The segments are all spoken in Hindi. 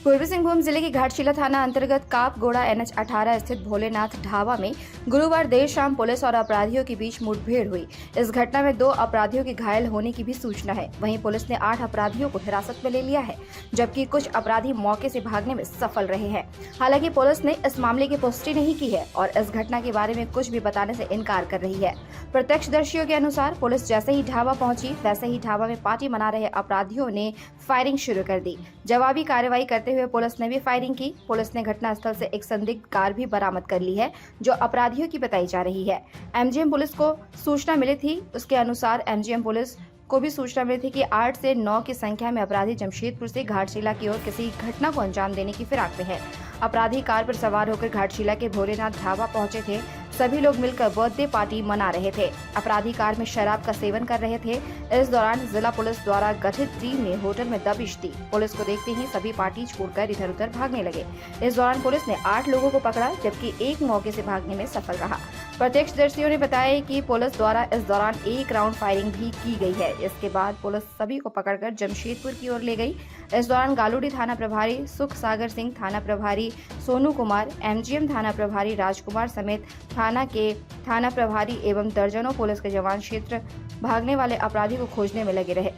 पूर्वी सिंहभूम जिले के घाटशिला थाना अंतर्गत कापगोड़ा NH 18 स्थित भोलेनाथ ढाबा में गुरुवार देर शाम पुलिस और अपराधियों के बीच मुठभेड़ हुई। इस घटना में 2 अपराधियों के घायल होने की भी सूचना है। वहीं पुलिस ने 8 अपराधियों को हिरासत में ले लिया है, जबकि कुछ अपराधी मौके से भागने में सफल रहे हैं। हालांकि पुलिस ने इस मामले की पुष्टि नहीं की है और इस घटना के बारे में कुछ भी बताने से इनकार कर रही है। प्रत्यक्षदर्शियों के अनुसार पुलिस जैसे ही ढाबा पहुंची, वैसे ही ढाबा में पार्टी मना रहे अपराधियों ने फायरिंग शुरू कर दी। जवाबी कार्रवाई करते हुए पुलिस ने भी फायरिंग की। पुलिस ने घटनास्थल से एक संदिग्ध कार भी बरामद कर ली है, जो अपराधियों की बताई जा रही है। MGM पुलिस को सूचना मिली थी। उसके अनुसार MGM पुलिस को भी सूचना मिली थी कि 8 से 9 की संख्या में अपराधी जमशेदपुर से घाटशिला की ओर किसी घटना को अंजाम देने की फिराक में है। अपराधी कार पर सवार होकर घाटशिला के भोलेनाथ ढाबा पहुंचे थे। सभी लोग मिलकर बर्थडे पार्टी मना रहे थे। अपराधी कार में शराब का सेवन कर रहे थे। इस दौरान जिला पुलिस द्वारा गठित टीम ने होटल में दबिश दी। पुलिस को देखते ही सभी पार्टी छोड़कर इधर उधर भागने लगे। इस दौरान पुलिस ने 8 लोगों को पकड़ा, जबकि एक मौके से भागने में सफल रहा। प्रत्यक्षदर्शियों ने बताया कि पुलिस द्वारा इस दौरान 1 राउंड फायरिंग भी की गई है। इसके बाद पुलिस सभी को पकड़कर जमशेदपुर की ओर ले गई। इस दौरान गालूडी थाना प्रभारी सुख सागर सिंह, थाना प्रभारी सोनू कुमार, MGM थाना प्रभारी राजकुमार समेत थाना के थाना प्रभारी एवं दर्जनों पुलिस के जवान क्षेत्र भागने वाले अपराधी को खोजने में लगे रहे।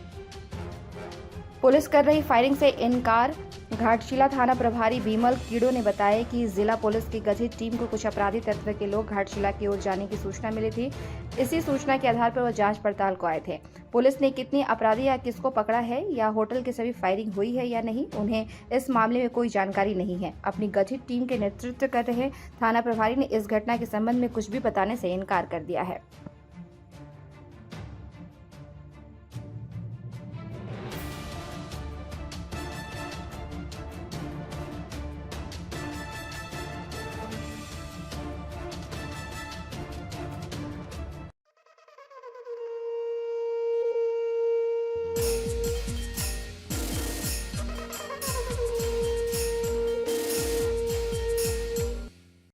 पुलिस कर रही फायरिंग से इनकार। घाटशिला थाना प्रभारी बीमल कीड़ो ने बताया कि जिला पुलिस की गठित टीम को कुछ अपराधी तत्व के लोग घाटशिला की ओर जाने की सूचना मिली थी। इसी सूचना के आधार पर वो जांच पड़ताल को आए थे। पुलिस ने कितने अपराधी या किसको पकड़ा है या होटल की सभी फायरिंग हुई है या नहीं, उन्हें इस मामले में कोई जानकारी नहीं है। अपनी गठित टीम के नेतृत्व कर रहे थाना प्रभारी ने इस घटना के संबंध में कुछ भी बताने से इनकार कर दिया है।